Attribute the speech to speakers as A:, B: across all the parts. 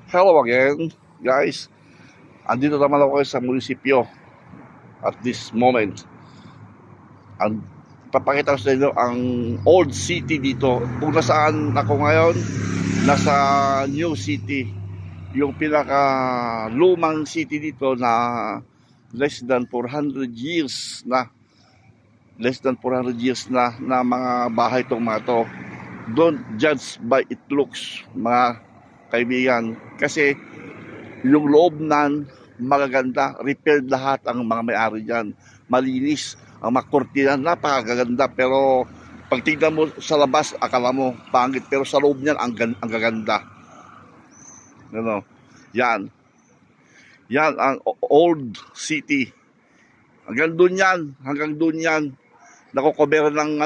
A: Hello again, guys. Andito naman ako sa munisipyo at this moment. Ang papakita ko sa inyo ang old city dito. Kung nasaan ako ngayon, nasa new city. Yung pinaka lumang city dito na less than 400 years na. Less than 400 years na mga bahay itong mga to. Don't judge by it looks, mga kaibigan. Kasi yung loob nan magaganda, repaired lahat ang mga may-ari dyan. Malinis, ang mga kortina, napakaganda. Pero pag tignan mo sa labas, akala mo pangit. Pero sa loob niyan, ang gaganda. Ano? Yan. Yan ang old city. Hanggang doon yan. Nakocover ng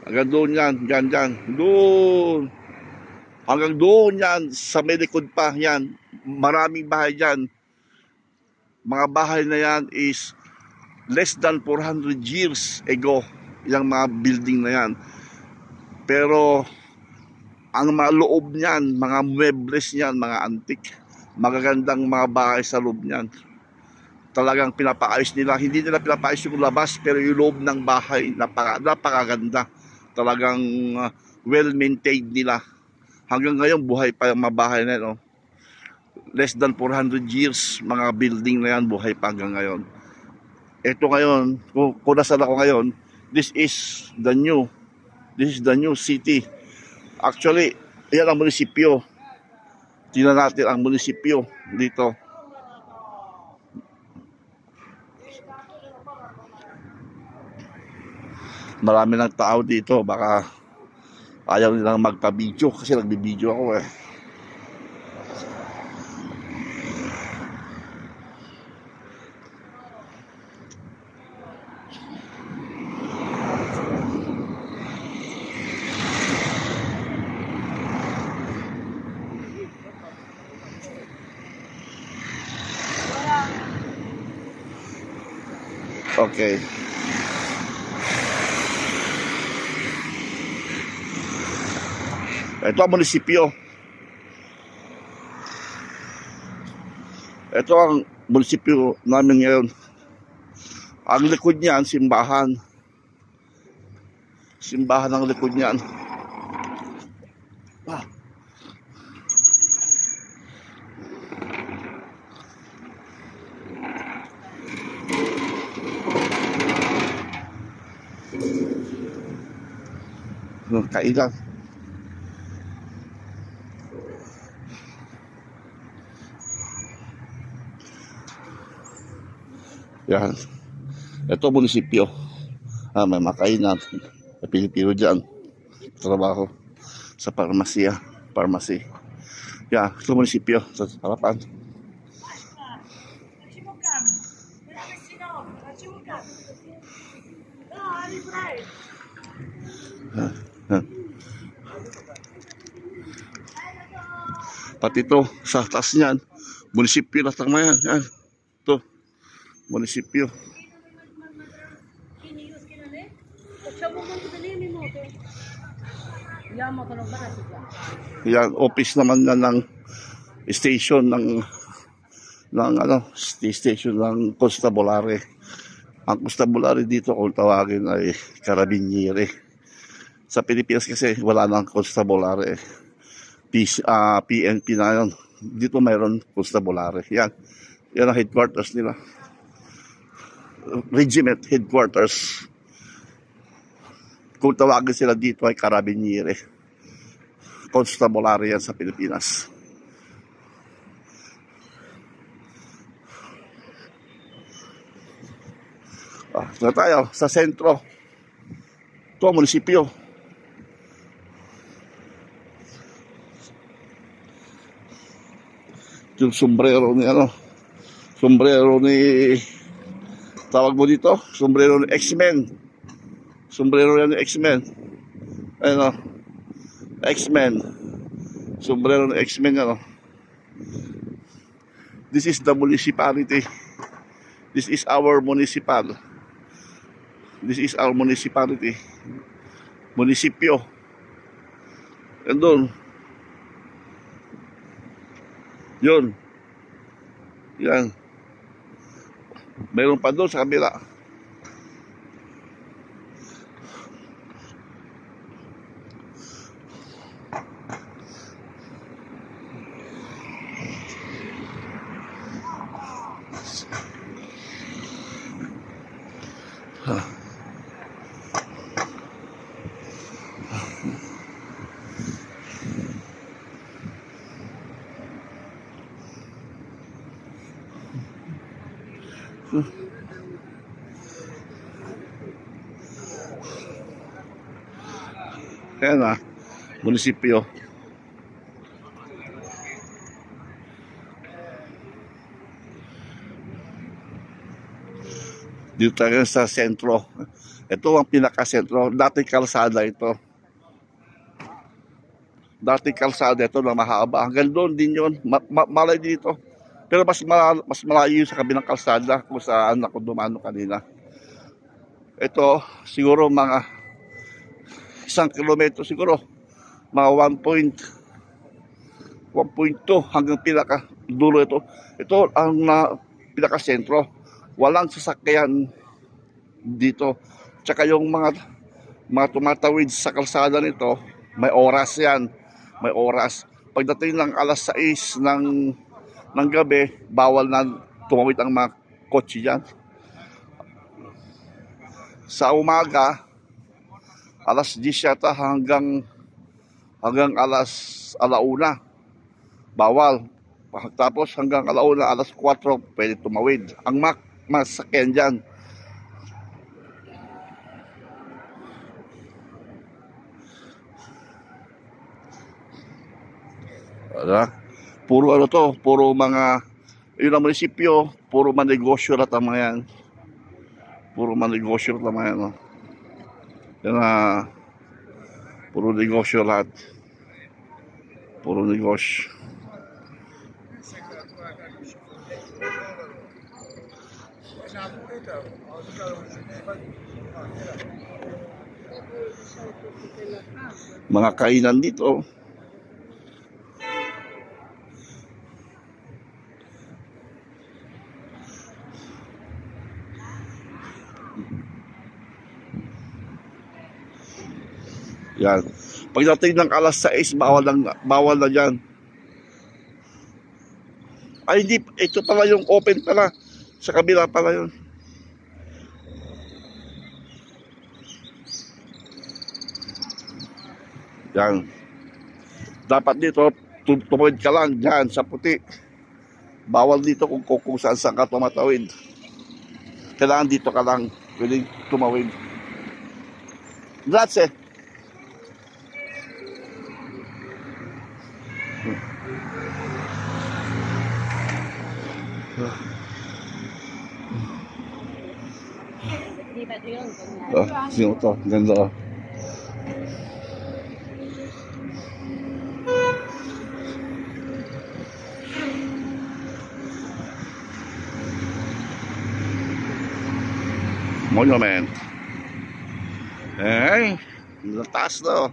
A: hanggang doon yan, dyan. Doon. Hanggang doon yan, sa may likod pa yan. Maraming bahay dyan. Mga bahay na yan is less than 400 years ago. Yung mga building na yan. Pero ang mga loob niyan, mga muebles niyan, mga antik, magagandang mga bahay sa loob niyan. Talagang pinapaayos nila. Hindi nila pinapaayos yung labas, pero yung loob ng bahay, napakaganda. Talagang well-maintained nila. Hanggang ngayon, buhay pa yung mga bahay na yun. Less than 400 years, mga building na yan, buhay pa hanggang ngayon. Ito ngayon, kung nasaan ako ngayon, this is the new city. Actually, yan ang munisipyo. Tingnan natin ang munisipyo dito. Marami ng tao dito, baka ayaw nilang magpa-video kasi nagbi-video ako eh. Okay. Ito ang munisipyo. Ito ang munisipyo namin ngayon. Ang likod niyan, simbahan. Simbahan ang likod niyan. Kailan. Yan. Ito munisipyo. May makainan. May Pilipino dyan. Trabaho sa parmasya. Pharmacy. Yan. Ito munisipyo. Sa harapan. Pati ito sa taas niyan, munisipyo na tama yan. Yan. Ito, munisipyo. Yan, office naman na ng station ng station ng Constabulary. Ang Constabulary dito kung tawagin ay Carabinieri. Sa Pilipinas kasi wala nang Constabulary. PNP na yun. Dito mayroon Constabulary. Yan. Yan ang headquarters nila. Regiment headquarters. Kung tawagin sila dito ay Carabinieri. Constabulary yan sa Pilipinas. Na tayo sa sentro. Ito ang munisipyo. Yung sombrero ni sombrero ni tawag mo dito, sombrero ni X-Men. Sombrero yan ni X-Men. X-Men. Sombrero ni X-Men This is the municipality. This is our municipal. This is our municipality. Munisipyo. And doon Yun. Yan. Meron pa doon sa kabila. Ayan na, munisipyo. Dito tayo sa sentro. Ito ang pinaka-sentro. Dati kalsada ito. Dati kalsada ito na mahaba. Hanggang doon din yun. Malay dito. Pero mas malayo sa kabilang kalsada kung saan ako dumano kanina. Ito, siguro mga 1 kilometro siguro. Mga 1.2 hanggang pinaka dulo ito. Ito ang pinaka-sentro. Walang sasakyan dito. Tsaka yung mga tumatawid sa kalsada nito, may oras yan. May oras. Pagdating ng alas 6 ng gabi, bawal na tumawid ang mga kotse dyan. Sa umaga, alas 10 yata hanggang alauna, bawal. Tapos hanggang alauna, alas 4, pwede tumawid. Ang masakyan dyan. Puro ano to, puro mga, yun ang munisipyo, puro manegosyo lahat ang mga yan. Puro manegosyo lahat ang mga yan. No? Yan na, puro negosyo lahat. Puro negosyo. Mga kainan dito. Yan. Pagdating ng alas 6, bawal na dyan. Ay, hindi. Ito pala yung open pala. Sa kabila pala yun. Yan. Dapat dito, tumawid ka lang dyan sa puti. Bawal dito kung saan ka tumatawid. Kailangan dito ka lang. Pwede tumawid. Grazie. Sino to? Ganda. Monument. Eh, taas to.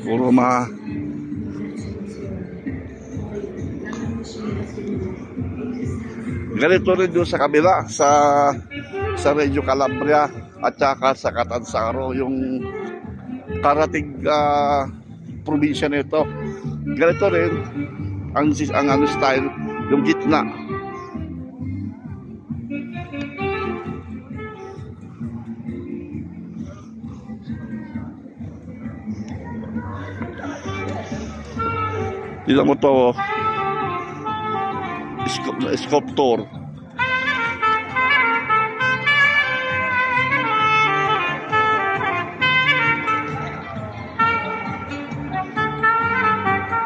A: Puro ganito rin doon sa kabila sa Reggio Calabria at saka sa Catanzaro, yung karating probinsya nito. Ganito rin ang ano style, yung gitna. Tignan mo to, sculptor.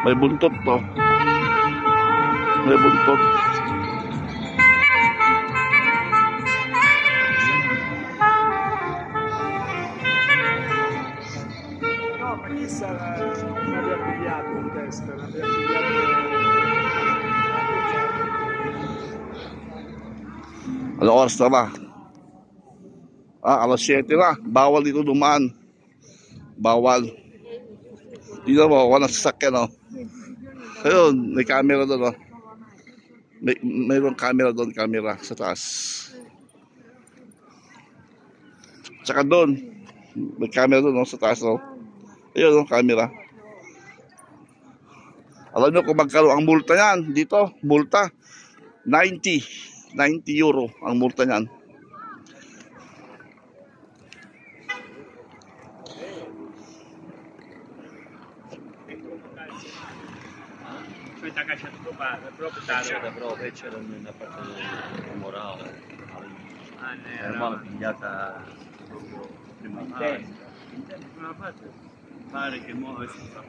A: May buntot to. May buntot.
B: No, ma chissà, non aveva pigliato in testa, non aveva pigliato.
A: Ano oras na ba? Alas 7 na. Bawal dito dumaan. Bawal. Dito mo, walang sasakyan, oh. Ayun, may camera doon, oh. Mayroong camera doon, camera sa taas. Tsaka doon, may camera doon, oh, sa taas, oh. Ayun, oh, camera. Alam nyo kung magkano ang multa yan dito? Multa, 90 euro ang multa niyan.
C: Però c'era una parte morale, eravamo pigliata prima fase, pare che muove si fa.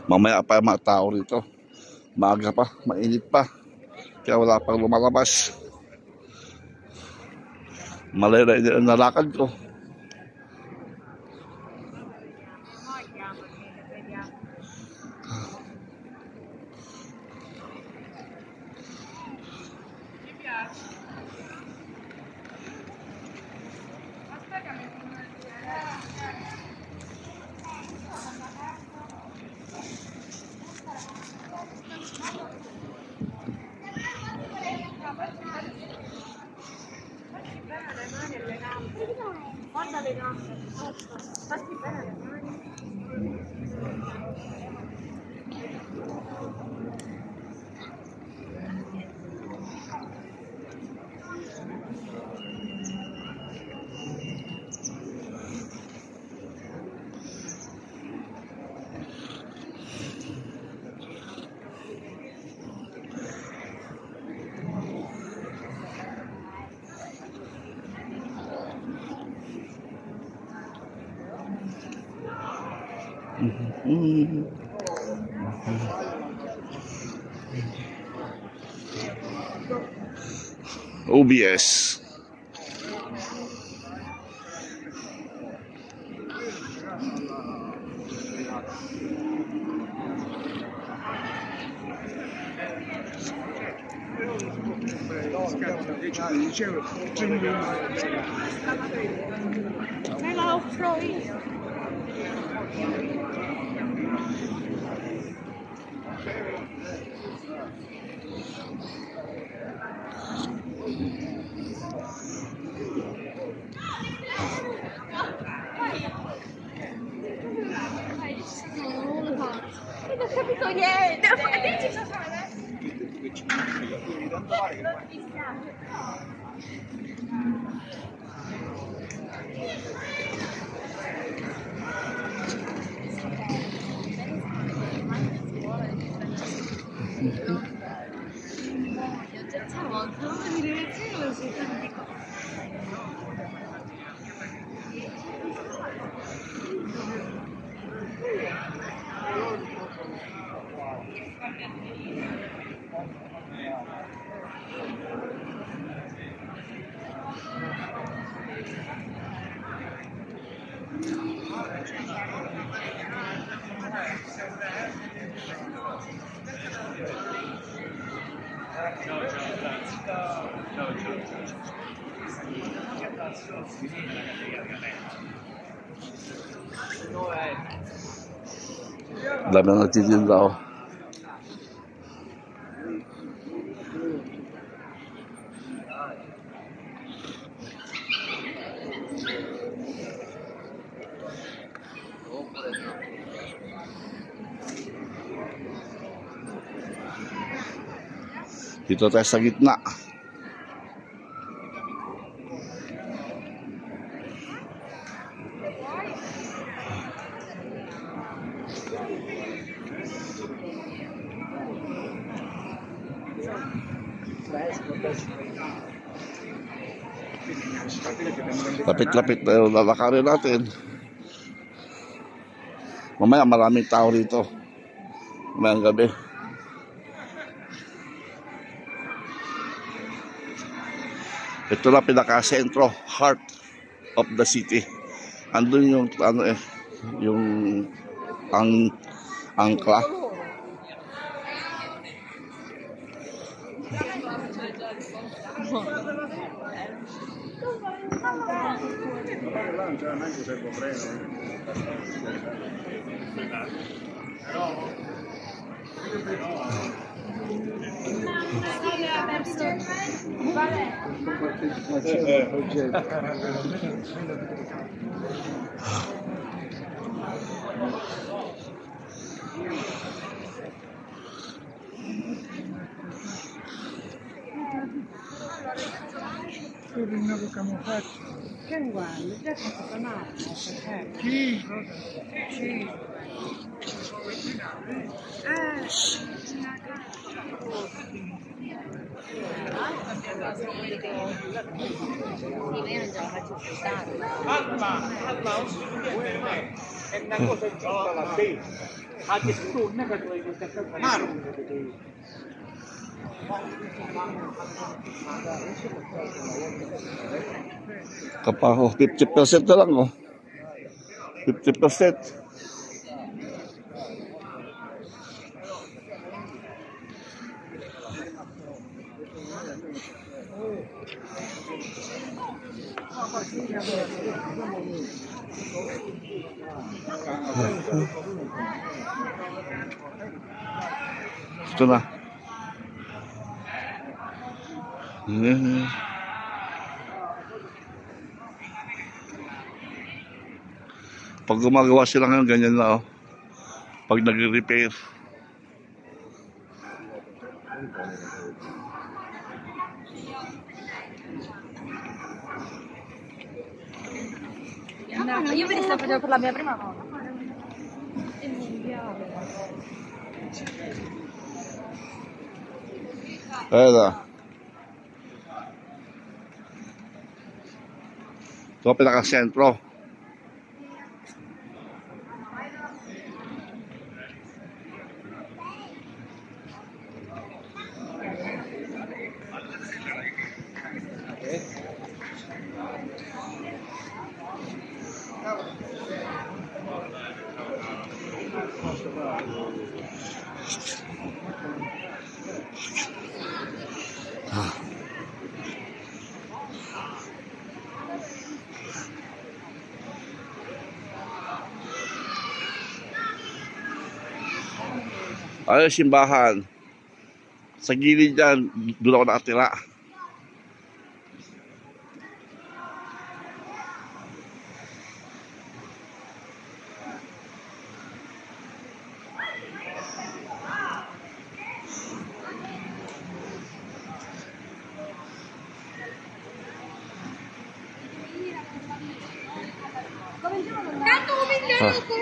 A: Mamaya pa mga tao rito. Maaga pa, mainit pa. Kaya wala pang lumalabas. Malay na nalakad ko.
D: Guarda le gambe, fatti bene le mani.
A: OBS.
D: Me la offro io. Non ho capito niente. Ma dici cosa fare? Non ti spiace, facciamo anche una di lezione così tanti
A: Dami na nagtitinda, oh. Dito tayo sa gitna. Lapit-lapit na yung lalakarin natin. Mamaya maraming tao rito. Mamayang gabi. Ito na pinaka-sentro, heart of the city. Andun yung yung ang angkla.
B: Lancia neanche se può prendere. Il rinnovo che abbiamo fatto.
E: Che uguale, già che sta male, perché?
B: Sì.
E: Sì.
B: È una cosa giusta la bene. Addirittura non è che dovevi stare mano.
A: Kapaho, 50% na lang oh. 50%. Ito na. Pag gumagawa sila ngayon, ganyan na oh. Pag nagre-repair.
D: Io me li sto facendo per la mia prima volta.
A: Ayan na. Ito ang pinaka-sentro. Ano yung simbahan? Sa gilid dyan, doon ako nakatira.
D: Tanto umiliano ko!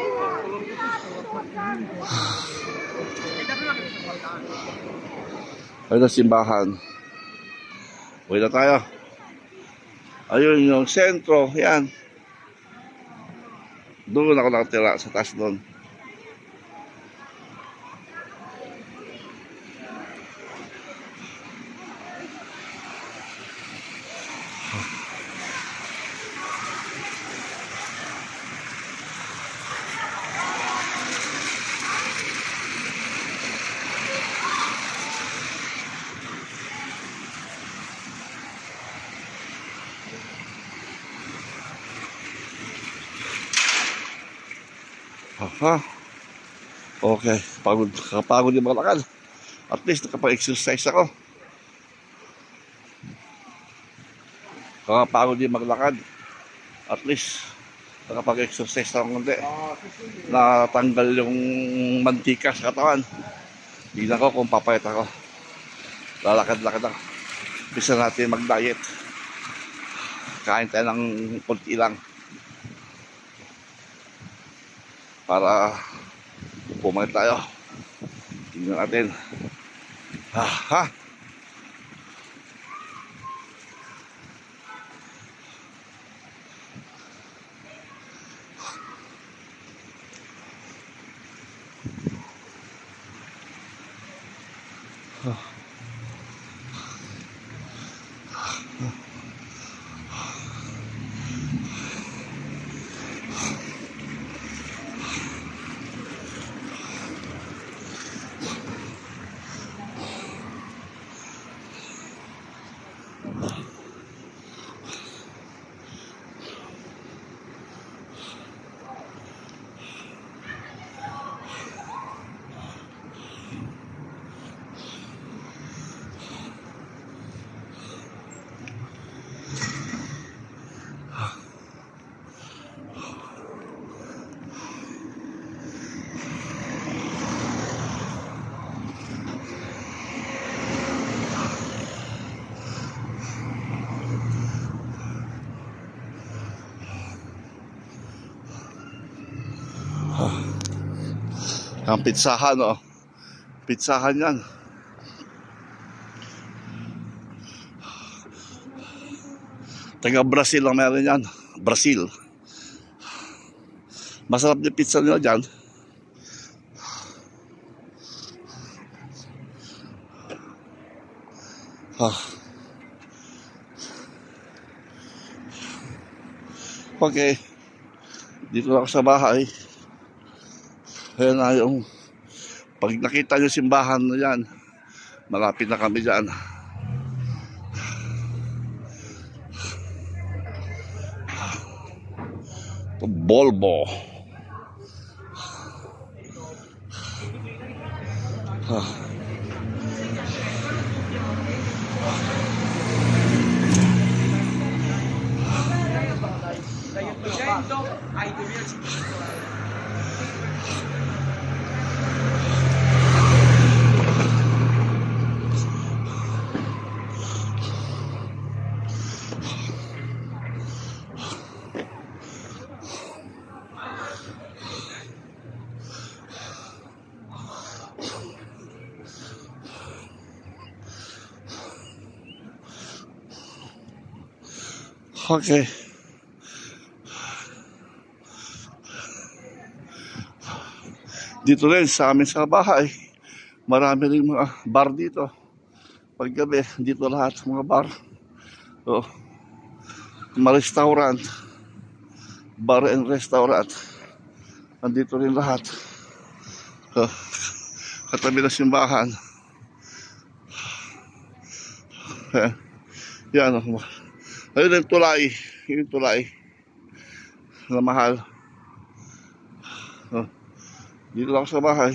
A: Ayun ang simbahan. Uwi na tayo. Ayun yung sentro. Yan. Doon ako nakatira sa taas doon. Aha. Okay. Kapagod yung maglakad. At least nakapag-exercise ako. Kapagod yung maglakad. At least nakapag-exercise ako kundi. Natanggal yung mantika sa katawan. Tignan ko kung papayat ako. Lalakad-lakad ako. Bisa natin mag-diet. Kain tayo ng konti lang. Para pumayat tayo. Tingnan natin. Ha? Ang pizzahan, oh. Pizzahan yan. Taga Brazil ang meron yan. Brazil. Masarap yung pizza nila dyan. Okay. Dito na ako sa bahay. Ayan na yung pag nakita nyo simbahan na yan, malapit na kami dyan. Bolbo. Okay. Dito rin sa amin sa bahay, marami rin mga bar dito. Paggabi, dito lahat mga bar. So, mga restaurant, bar and restaurant. Nandito rin lahat. So, katabi ng simbahan. Yan, ayun yung tulay. Yung tulay na mahal. Dito lang sa bahay.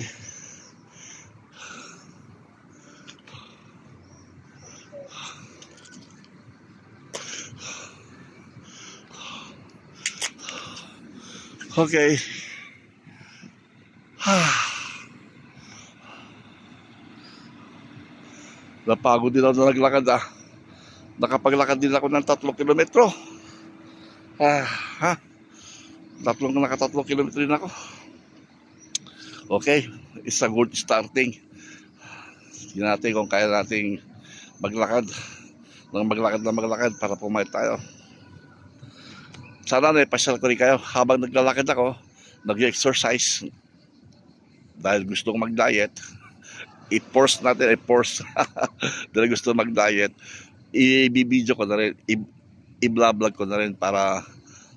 A: Okay. Napagod din ako na naglakad Nakapaglakad din ako ng 3 kilometro. 3 kilometro din ako. Okay, it's a good starting. Tingnan natin kung kaya nating maglakad para pumayat tayo. Sana naipasyal ko rin kayo habang naglalakad ako, nag-exercise. Dahil gusto kong mag-diet, i-force natin. Dahil gusto mag-diet, i-video ko na rin, i-vlog ko na rin para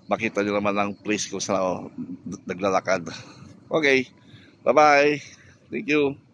A: makita nyo naman ang place kung saan ako naglalakad. Okay, bye-bye. Thank you.